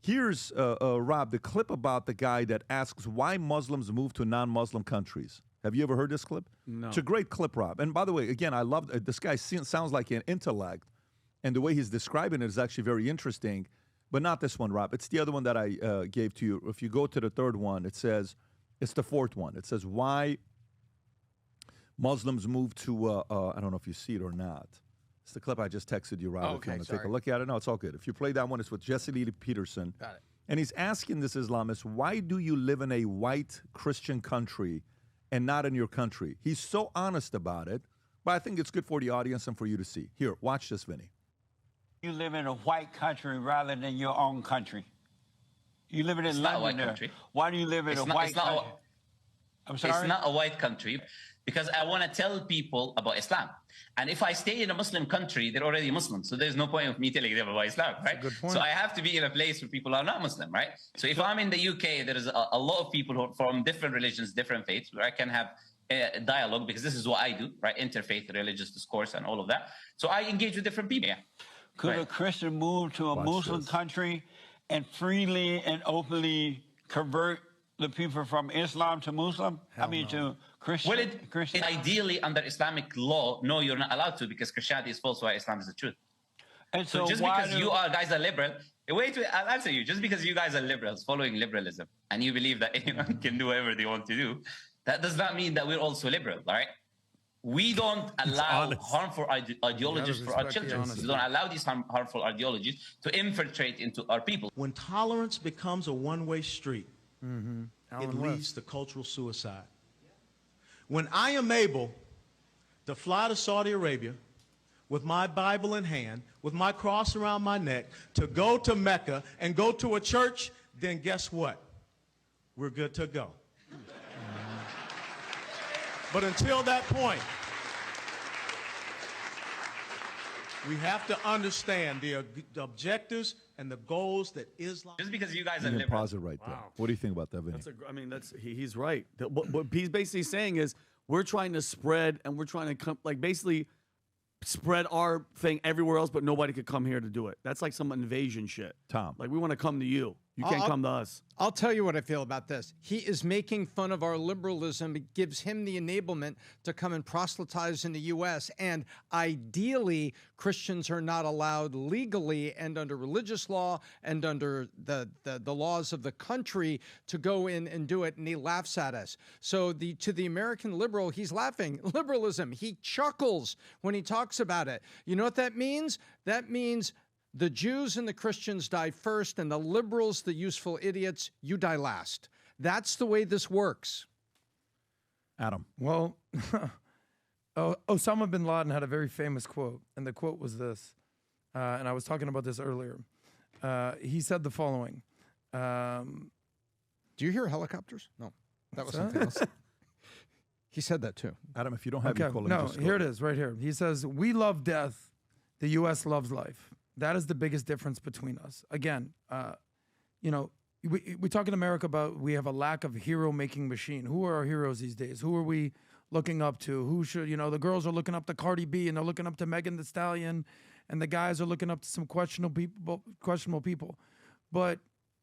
Here's, Rob, the clip about the guy that asks why Muslims move to non-Muslim countries. Have you ever heard this clip? No. It's a great clip, Rob. And by the way, again, I love this guy sounds like an intellect, and the way he's describing it is actually very interesting, but not this one, Rob. It's the other one that I gave to you. If you go to the third one, it says, it's the fourth one. It says why Muslims move to, I don't know if you see it or not. It's the clip I just texted you, Rob, if you want to take a look at it. No, it's all good. If you play that one, it's with Jesse Lee Peterson. Got it. And he's asking this Islamist, why do you live in a white Christian country and not in your country? He's so honest about it, but I think it's good for the audience and for you to see. Here, watch this, Vinny. You live in a white country rather than your own country. You live in London. Not a white country. Why do you live in a white country? I'm sorry? It's not a white country because I want to tell people about Islam. And if I stay in a Muslim country, they're already Muslim. So there's no point of me telling them about Islam, right? Good point. So I have to be in a place where people are not Muslim, right? So if I'm in the UK, there is a lot of people who are from different religions, different faiths, where I can have a dialogue because this is what I do, right? Interfaith, religious discourse and all of that. So I engage with different people. Yeah. Could a Christian move to a Muslim country and freely and openly convert the people from Islam to Muslim? To Christian? Well, Christian? ideally, under Islamic law, no, you're not allowed to because Christianity is false while Islam is the truth. And So just because you guys are liberal, wait, I'll answer you. Just because you guys are liberals, following liberalism, and you believe that anyone can do whatever they want to do, that does not mean that we're also liberal, all right? We don't allow harmful ideologies for our children. We don't allow these harmful ideologies to infiltrate into our people. When tolerance becomes a one-way street, it leads to cultural suicide. When I am able to fly to Saudi Arabia with my Bible in hand, with my cross around my neck, to go to Mecca and go to a church, then guess what? We're good to go. But until that point, we have to understand the objectives and the goals that Islam... Just because you guys are liberal. Pause it right there. What do you think about that, Vinny? He's right. What he's basically saying is we're trying to spread and we're trying to basically spread our thing everywhere else, but nobody could come here to do it. That's like some invasion shit. Tom. Like we want to come to you. You can't come to us. I'll tell you what I feel about this. He is making fun of our liberalism. It gives him the enablement to come and proselytize in the U.S. And ideally, Christians are not allowed legally and under religious law and under the laws of the country to go in and do it. And he laughs at us. So to the American liberal, he's laughing. Liberalism. He chuckles when he talks about it. You know what that means? That means the Jews and the Christians die first, and the liberals, the useful idiots, you die last. That's the way this works. Adam. Well, Osama Bin Laden had a very famous quote, and the quote was this, and I was talking about this earlier. He said the following. Do you hear helicopters? No, that was something else. He said that too. Adam, if you don't have your call, no, here it is, right here. He says, we love death. The U.S. loves life. That is the biggest difference between us. Again, we talk in America about we have a lack of hero-making machine. Who are our heroes these days? Who are we looking up to? Who should, the girls are looking up to Cardi B and they're looking up to Megan Thee Stallion, and the guys are looking up to some questionable people. But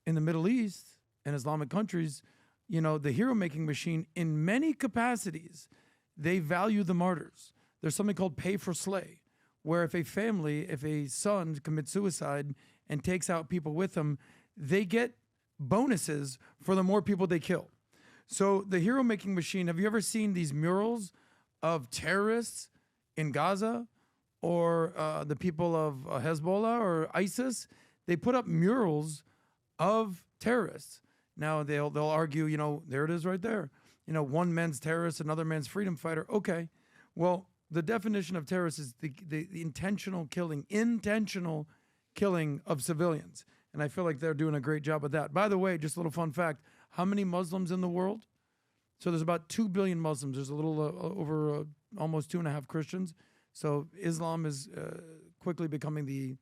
in the Middle East and Islamic countries, the hero-making machine, in many capacities, they value the martyrs. There's something called pay for slay, where if a son commits suicide and takes out people with him, they get bonuses for the more people they kill. So the hero-making machine, have you ever seen these murals of terrorists in Gaza or the people of Hezbollah or ISIS? They put up murals of terrorists. Now they'll argue, there it is right there. One man's terrorist, another man's freedom fighter. Okay, well, the definition of terrorist is the intentional killing of civilians. And I feel like they're doing a great job of that. By the way, just a little fun fact, how many Muslims in the world? So there's about 2 billion Muslims. There's a little over almost 2.5 Christians. So Islam is quickly becoming the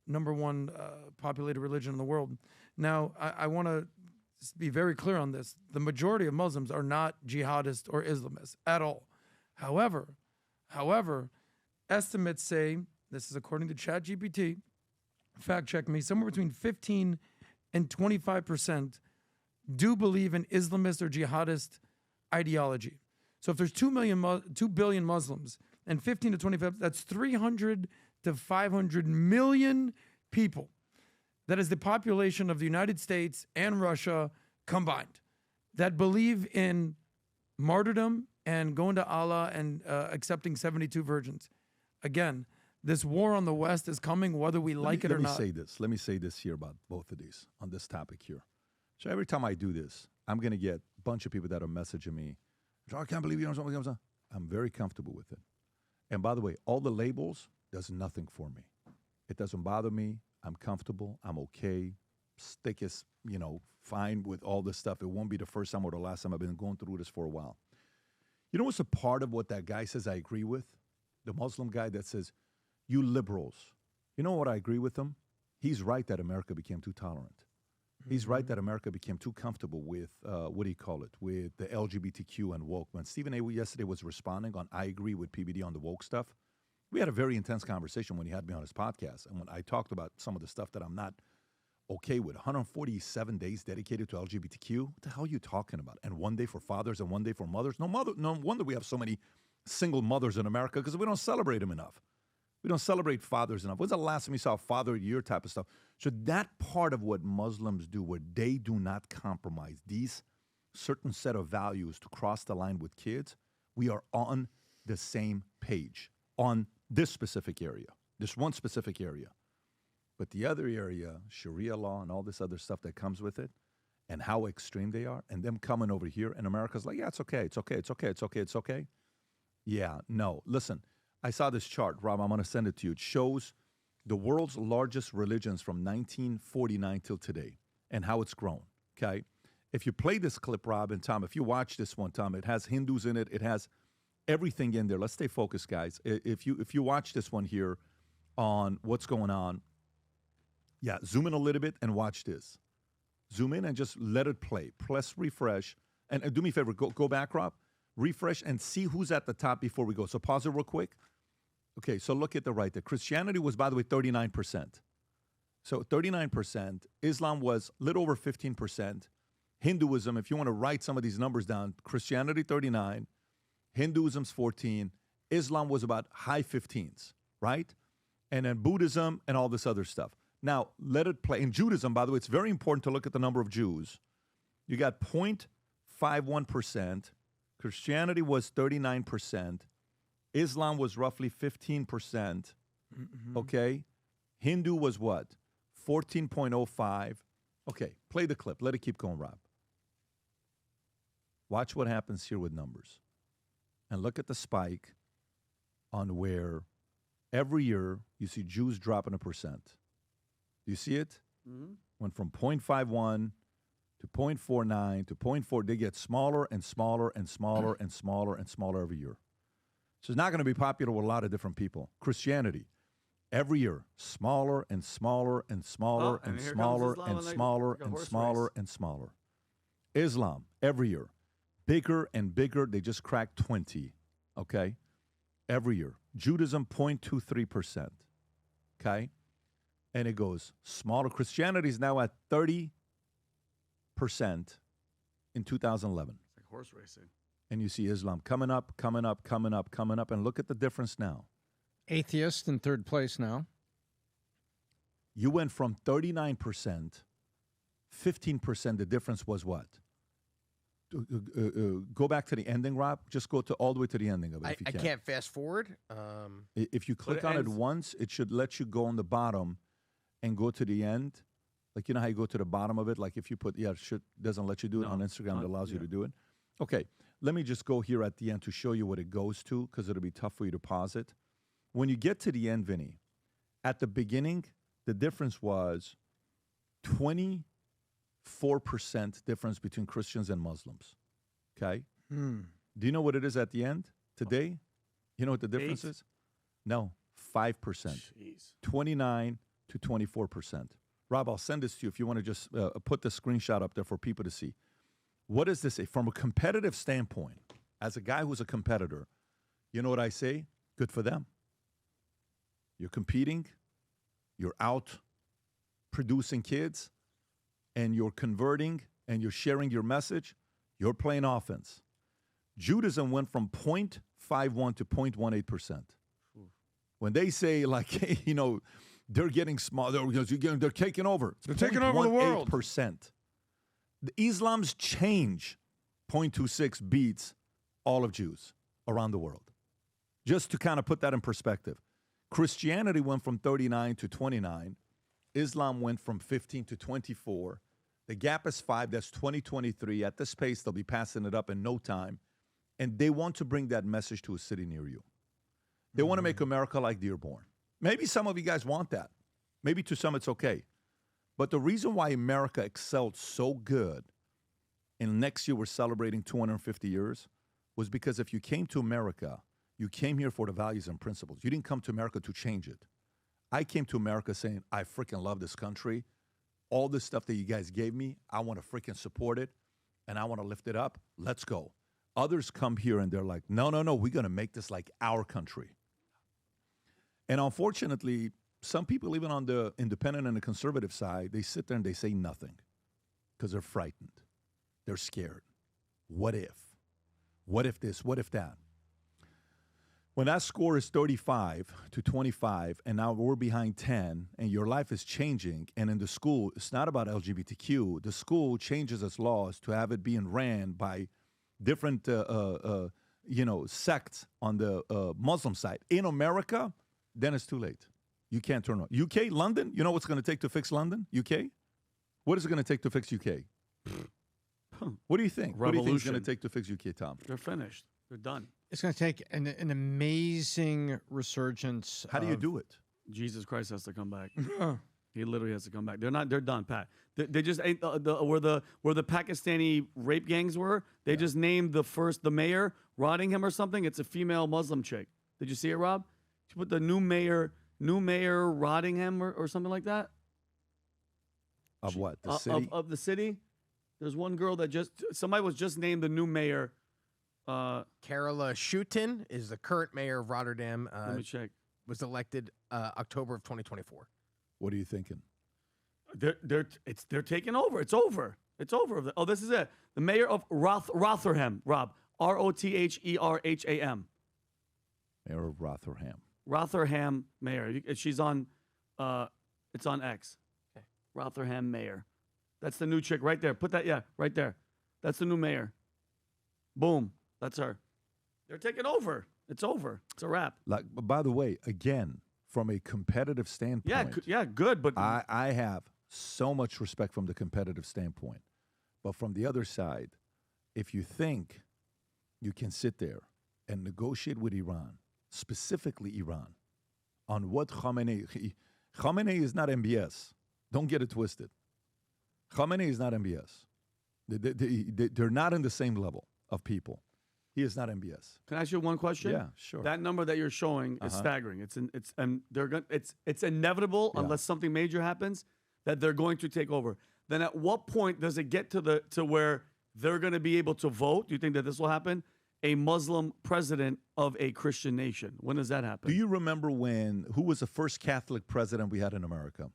number one populated religion in the world. Now, I want to be very clear on this. The majority of Muslims are not jihadists or Islamists at all. However, estimates say, this is according to ChatGPT, fact check me, somewhere between 15 and 25% do believe in Islamist or jihadist ideology. So if there's 2 billion Muslims and 15 to 25, that's 300 to 500 million people. That is the population of the United States and Russia combined that believe in martyrdom and going to Allah and accepting 72 virgins. Again, this war on the West is coming whether we like it or not. Let me say this here about both of these on this topic here. So every time I do this, I'm going to get a bunch of people that are messaging me. I can't believe you know something. I'm very comfortable with it. And by the way, all the labels does nothing for me. It doesn't bother me. I'm comfortable. I'm okay. Stick is, fine with all this stuff. It won't be the first time or the last time. I've been going through this for a while. You know what's a part of what that guy says I agree with? The Muslim guy that says, you liberals. You know what I agree with him? He's right that America became too tolerant. He's right that America became too comfortable with, with the LGBTQ and woke. When Stephen A. yesterday was responding on I agree with PBD on the woke stuff, we had a very intense conversation when he had me on his podcast. And when I talked about some of the stuff that I'm not okay with, 147 days dedicated to LGBTQ, what the hell are you talking about? And one day for fathers and one day for mothers? No wonder we have so many single mothers in America because we don't celebrate them enough. We don't celebrate fathers enough. When's the last time you saw a Father of the Year type of stuff? So that part of what Muslims do where they do not compromise these certain set of values to cross the line with kids, we are on the same page on this specific area, this one specific area. But the other area, Sharia law and all this other stuff that comes with it and how extreme they are and them coming over here and America's like, yeah, it's okay, it's okay, it's okay, it's okay, it's okay. Yeah, no, listen. I saw this chart, Rob. I'm going to send it to you. It shows the world's largest religions from 1949 till today and how it's grown, okay? If you play this clip, Rob and Tom, if you watch this one, Tom, it has Hindus in it. It has everything in there. Let's stay focused, guys. If you watch this one here on what's going on, yeah, zoom in a little bit and watch this. Zoom in and just let it play. Press refresh. And do me a favor, go back, Rob. Refresh and see who's at the top before we go. So pause it real quick. Okay, so look at the right there. Christianity was, by the way, 39%. So 39%. Islam was a little over 15%. Hinduism, if you want to write some of these numbers down, Christianity 39, Hinduism's 14, Islam was about high 15s, right? And then Buddhism and all this other stuff. Now, let it play. In Judaism, by the way, it's very important to look at the number of Jews. You got 0.51%. Christianity was 39%. Islam was roughly 15%. Okay? Hindu was what? 14.05. Okay, play the clip. Let it keep going, Rob. Watch what happens here with numbers. And look at the spike on where every year you see Jews dropping 1%. Do you see it? Went from 0.51 to 0.49 to 0.4, they get smaller and smaller and smaller and smaller and smaller every year. So it's not going to be popular with a lot of different people. Christianity, every year, smaller and smaller and smaller and smaller and smaller and smaller and smaller. Islam, every year, bigger and bigger. They just cracked 20, okay? Every year. Judaism, 0.23%, okay? And it goes smaller. Christianity is now at 30% in 2011. It's like horse racing. And you see Islam coming up, coming up, coming up, coming up. And look at the difference now. Atheist in third place now. You went from 39%, 15%. The difference was what? Go back to the ending, Rob. Just go to all the way to the ending of it if you I can. can't fast forward. If you click on it once, it should let you go on the bottom and go to the end. Like, you know how you go to the bottom of it? Like if you put, it doesn't let you do it on Instagram. It allows you to do it. Okay, let me just go here at the end to show you what it goes to because it'll be tough for you to pause it. When you get to the end, Vinny, at the beginning, the difference was 24% difference between Christians and Muslims. Okay? Do you know what it is at the end today? You know what the difference is? No, 5%. Jeez. 29 to 24%. Rob, I'll send this to you if you want to just put the screenshot up there for people to see. What does this say? From a competitive standpoint, as a guy who's a competitor, you know what I say? Good for them. You're competing. You're out producing kids and you're converting and you're sharing your message, you're playing offense. Judaism went from 0.51 to 0.18%. When they say, like, you know, they're getting small, they're taking over. They're taking over the world. 0.18%. The Islam's change, 0.26, beats all of Jews around the world. Just to kind of put that in perspective. Christianity went from 39 to 29. Islam went from 15 to 24. The gap is 5. That's 2023. At this pace, they'll be passing it up in no time. And they want to bring that message to a city near you. They want to make America like Dearborn. Maybe some of you guys want that. Maybe to some it's okay. But the reason why America excelled so good, and next year we're celebrating 250 years, was because if you came to America, you came here for the values and principles. You didn't come to America to change it. I came to America saying, I freaking love this country. All this stuff that you guys gave me, I want to freaking support it, and I want to lift it up. Let's go. Others come here and they're like, no, we're going to make this like our country. And unfortunately, some people, even on the independent and the conservative side, they sit there and they say nothing because they're frightened. They're scared. What if? What if this? What if that? When that score is 35 to 25, and now we're behind 10, and your life is changing, and in the school, it's not about LGBTQ. The school changes its laws to have it being ran by different, sects on the Muslim side. In America, then it's too late. You can't turn on. UK, London, you know what's going to take to fix London? UK? What is it going to take to fix UK? What do you think? What do you think it's going to take to fix UK, Tom? They're finished. They're done. It's going to take an amazing resurgence. How do you do it? Jesus Christ has to come back. He literally has to come back. They're done, Pat. They just ain't where the Pakistani rape gangs were. They just named the mayor Rottingham or something. It's a female Muslim chick. Did you see it, Rob? She put the new mayor Rottingham or something like that. Of what? The city? Of the city. There's one girl that somebody was just named the new mayor. Carola Schutten is the current mayor of Rotterdam. Let me check. Was elected October of 2024. What are you thinking? They're taking over. It's over. It's over. Oh, this is it. The mayor of Rotherham, Rob. Rotherham. Mayor of Rotherham. Rotherham mayor. She's on. It's on X. Okay. Rotherham mayor. That's the new chick right there. Put that. Yeah, right there. That's the new mayor. Boom. That's her. They're taking over. It's over. It's a wrap. Like, by the way, again, from a competitive standpoint. Yeah, good. But I have so much respect from the competitive standpoint. But from the other side, if you think you can sit there and negotiate with Iran, specifically Iran, on what Khamenei is not MBS. Don't get it twisted. Khamenei is not MBS. They're not in the same level of people. He is not MBS. Can I ask you one question? Yeah, sure. That number that you're showing is staggering. It's inevitable unless something major happens that they're going to take over. Then at what point does it get to where they're going to be able to vote? Do you think that this will happen? A Muslim president of a Christian nation. When does that happen? Do you remember who was the first Catholic president we had in America?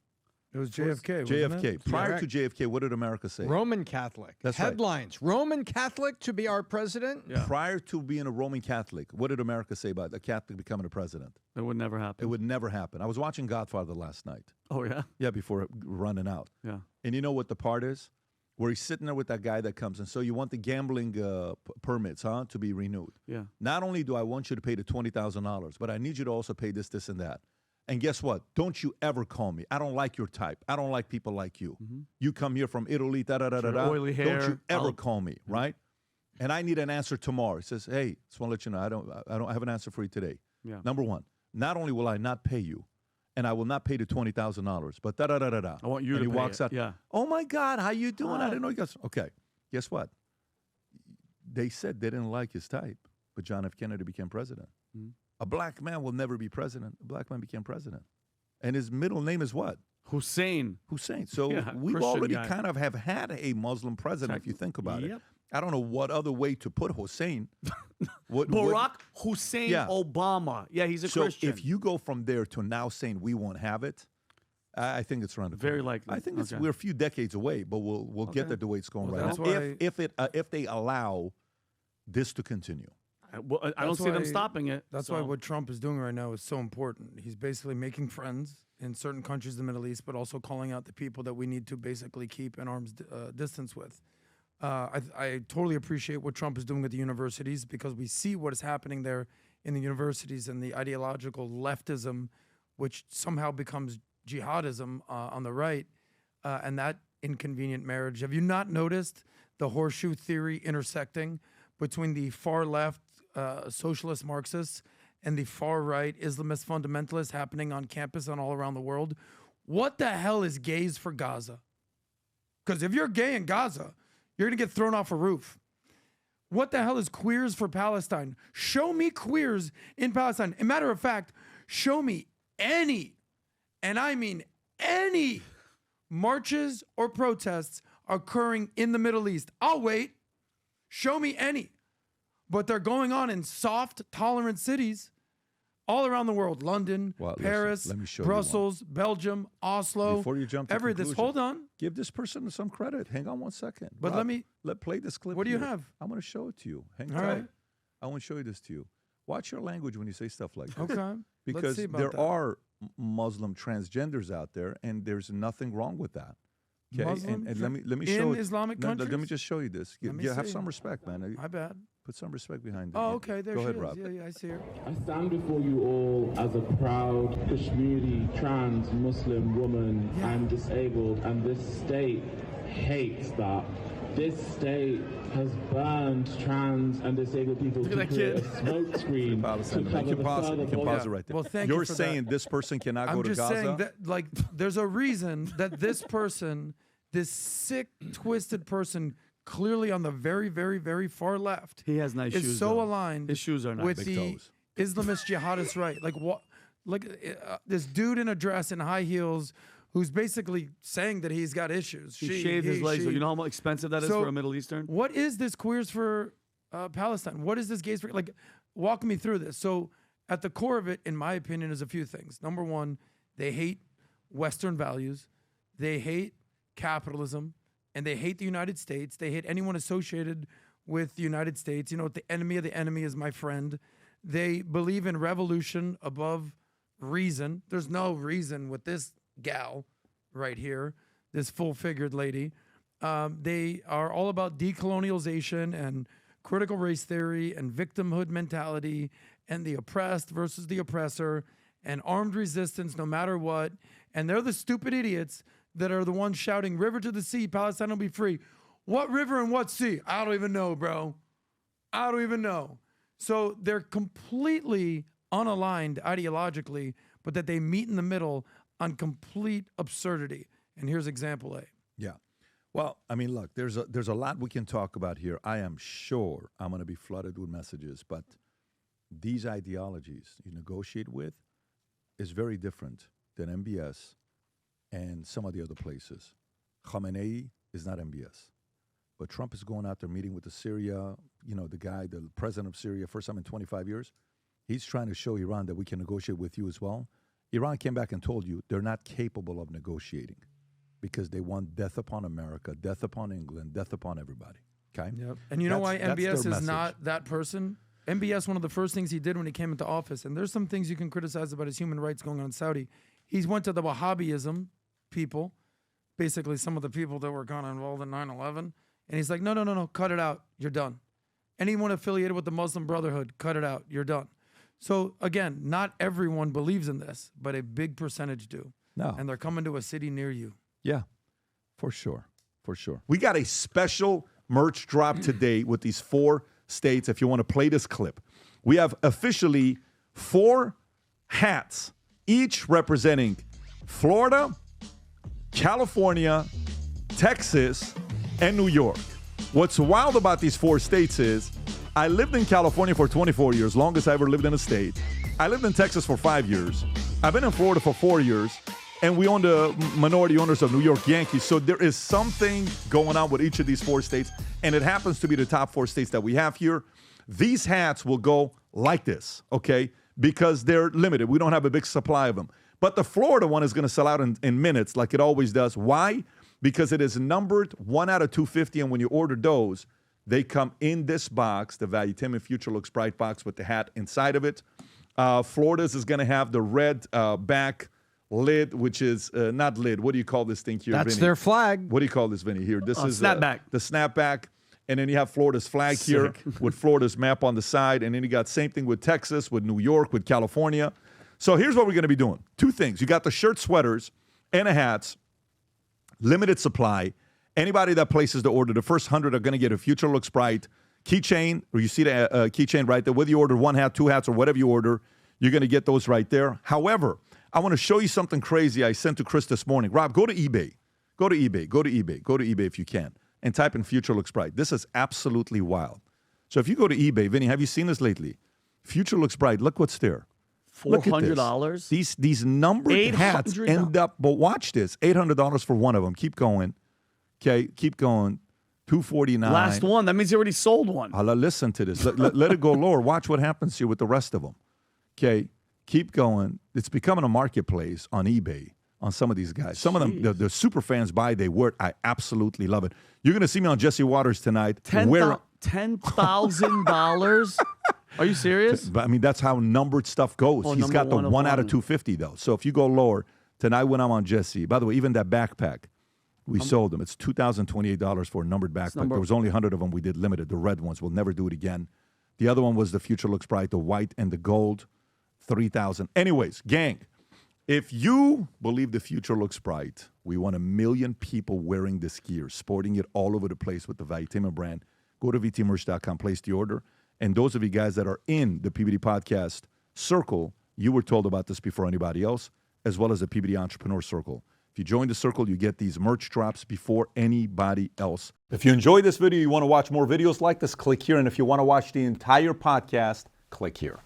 It was JFK. JFK. Wasn't it? Prior to JFK, what did America say? Roman Catholic. That's right. Headlines. Roman Catholic to be our president? Yeah. Prior to being a Roman Catholic, what did America say about a Catholic becoming a president? It would never happen. It would never happen. I was watching Godfather last night. Oh, yeah? Yeah, before running out. Yeah. And you know what the part is? Where he's sitting there with that guy that comes, and so you want the gambling permits, to be renewed. Yeah. Not only do I want you to pay the $20,000, but I need you to also pay this, this, and that. And guess what? Don't you ever call me. I don't like your type. I don't like people like you. Mm-hmm. You come here from Italy, da-da-da-da-da. Oily hair. Don't you ever call me, right? And I need an answer tomorrow. He says, hey, just want to let you know, I don't have an answer for you today. Yeah. Number one, not only will I not pay you, and I will not pay the $20,000, but da-da-da-da-da. I want you and to he pay walks it. out. Yeah. Oh, my God, how you doing? I didn't know you guys. Okay, guess what? They said they didn't like his type, but John F. Kennedy became president. Mm-hmm. A black man will never be president. A black man became president. And his middle name is what? Hussein. So we've Christian already guy. kind of have had a Muslim president, if you think about it. Yep. I don't know what other way to put Hussein. Barack Hussein Yeah. Obama. Yeah, he's a so Christian. if you go from there to now saying we won't have it, I think it's around the Very corner. likely. I think Okay. we're a few decades away, but we'll get there the way it's going Well, right that's now. why- If they allow this to continue. I don't That's see them why- stopping it. That's so. why what Trump is doing right now is so important. He's basically making friends in certain countries in the Middle East, but also calling out the people that we need to basically keep an arm's distance with. I totally appreciate what Trump is doing with the universities because we see what is happening there in the universities and the ideological leftism, which somehow becomes jihadism on the right, and that inconvenient marriage. Have you not noticed the horseshoe theory intersecting between the far left socialist Marxists and the far right Islamist fundamentalists happening on campus and all around the world? What the hell is gays for Gaza? Because if you're gay in Gaza, you're going to get thrown off a roof. What the hell is queers for Palestine? Show me queers in Palestine. As a matter of fact, show me any, and I mean any, marches or protests occurring in the Middle East. I'll wait. Show me any. But they're going on in soft, tolerant cities all around the world. London, Well, listen, Paris, let me show you one. Brussels, Belgium, Oslo. Before you jump to this. conclusion, Hold on. Give this person some credit. Hang on one second. But Rob, let play this clip. what do you here. have? I'm going to show it to you. Hang All tight. right. I want to show you this to you. Watch your language when you say stuff like this. Okay. Let's Because see about there that. are Muslim transgenders out there, and there's nothing wrong with that. Okay, Muslim and let me in show Islamic let me countries? just show you this. Let me Have see. some respect, man. My bad. Put some respect behind it. Oh, okay. There Go she ahead, is. Rob. Yeah, I see her. I stand before you all as a proud Kashmiri trans Muslim woman. Yeah. I'm disabled, and this state hates that. This state has burned trans and disabled people to that create kid. a smoke screen to Palestine. cover You can the pause it. further You can border. pause it right there. Well, thank you You're for saying that. this person cannot go I'm to just Gaza? saying that, like, there's a reason that this person, this sick, twisted person, clearly on the very, very, very far left, He has nice is shoes. so though. aligned His shoes are nice. with Big the toes. Islamist jihadist right. Like what? Like this dude in a dress and high heels, who's basically saying that he's got issues. He shaved his legs. she. though. You know how expensive that is So, for a Middle Eastern? What is this queers for Palestine? What is this gays for? Like, walk me through this. So, at the core of it, in my opinion, is a few things. Number one, they hate Western values, they hate capitalism, and they hate the United States. They hate anyone associated with the United States. You know, the enemy of the enemy is my friend. They believe in revolution above reason. There's no reason with this gal right here, this full-figured lady. They are all about decolonialization and critical race theory and victimhood mentality and the oppressed versus the oppressor and armed resistance no matter what. And they're the stupid idiots that are the ones shouting, river to the sea, Palestine will be free. What river and what sea? I don't even know, bro. I don't even know. So they're completely unaligned ideologically, but that they meet in the middle on complete absurdity. And here's example A. Yeah. Well, I mean, look, there's a lot we can talk about here. I am sure I'm going to be flooded with messages, but these ideologies you negotiate with is very different than MBS and some of the other places. Khamenei is not MBS, but Trump is going out there meeting with the Syria, the president of Syria, first time in 25 years. He's trying to show Iran that we can negotiate with you as well. Iran came back and told you they're not capable of negotiating because they want death upon America, death upon England, death upon everybody. Okay? Yep. And you know why That's their MBS is message. not that person? MBS, one of the first things he did when he came into office, and there's some things you can criticize about his human rights going on in Saudi. He went to the Wahhabism people, basically some of the people that were kind of involved in 9/11, and he's like, no, cut it out. You're done. Anyone affiliated with the Muslim Brotherhood, cut it out. You're done. So again, not everyone believes in this, but a big percentage do. No. And they're coming to a city near you. Yeah, for sure. For sure. We got a special merch drop today with these 4 states. If you want to play this clip, we have officially 4 hats, each representing Florida, California, Texas, and New York. What's wild about these 4 states is I lived in California for 24 years, longest I ever lived in a state. I lived in Texas for 5 years. I've been in Florida for 4 years. And we own the minority owners of New York Yankees. So there is something going on with each of these 4 states. And it happens to be the top 4 states that we have here. These hats will go like this, okay? Because they're limited. We don't have a big supply of them. But the Florida one is going to sell out in minutes like it always does. Why? Because it is numbered 1 out of 250, and when you order those, they come in this box, the Valuetainment Future Looks Bright box with the hat inside of it. Florida's is going to have the red back lid, which is not lid. What do you call this thing here, That's Vinny? their flag. What do you call this, Vinny? Here, this is snapback. The snapback. And then you have Florida's flag here with Florida's map on the side. And then you got same thing with Texas, with New York, with California. So here's what we're going to be doing. 2 things. You got the shirt, sweaters, and the hats. Limited supply. Anybody that places the order, the first 100 are going to get a Future Looks Bright keychain, or you see the keychain right there. Whether you order 1 hat, 2 hats, or whatever you order, you're going to get those right there. However, I want to show you something crazy I sent to Chris this morning. Rob, go to eBay. Go to eBay. Go to eBay. Go to eBay if you can, and type in Future Looks Bright. This is absolutely wild. So if you go to eBay, Vinny, have you seen this lately? Future Looks Bright. Look what's there. $400. These numbered hats end up, but watch this, $800 for one of them. Keep going. Okay, keep going. $249. Last one. That means you already sold one. Listen to this. Let it go lower. Watch what happens here with the rest of them. Okay, keep going. It's becoming a marketplace on eBay on some of these guys. Some of them, the super fans buy, they wear it. I absolutely love it. You're going to see me on Jesse Waters tonight. $10,000? Are you serious? But I mean, that's how numbered stuff goes. He's got the 1 out of 250, though. So if you go lower, tonight when I'm on Jesse, by the way, even that backpack, we sold them. It's $2,028 for a numbered backpack. There was only 100 of them. We did limited, the red ones. We'll never do it again. The other one was the Future Looks Bright, the white and the gold, $3,000. Anyways, gang, if you believe the future looks bright, we want 1 million people wearing this gear, sporting it all over the place with the Valuetainment brand. Go to vtmerch.com, place the order. And those of you guys that are in the PBD Podcast circle, you were told about this before anybody else, as well as the PBD Entrepreneur Circle. If you join the circle, you get these merch drops before anybody else. If you enjoyed this video, you want to watch more videos like this, click here. And if you want to watch the entire podcast, click here.